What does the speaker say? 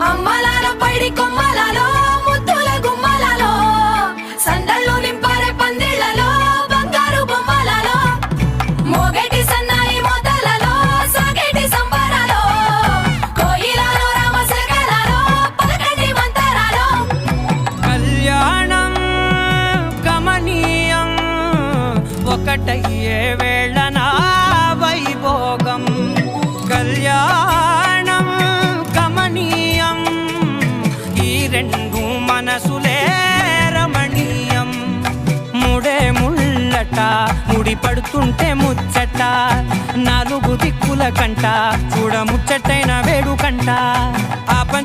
అమ్మలాలో పైడి కొమ్మలలో ముద్దుల గుమ్మలలో సందళ్ళు నింపారే పందిళ్లలో బంగారు బొమ్మలలో మోగేటి సన్నాయి మోతలలో సాగేటి సంబరాలో కోయిలలో రామశకలలో పలకటి మంతరాలో కళ్యాణం గమనీయం ఒకటయ్యే వేళన వైభోగం కళ్యాణం గమనీయం ఈ రెండు మనసులే రమణీయం ముడే ముళ్ళట ముడి పడుతుంటే ముచ్చట నాలుగు దిక్కుల కంట చూడ ముచ్చటైన వేడుకంట ఆ పంచ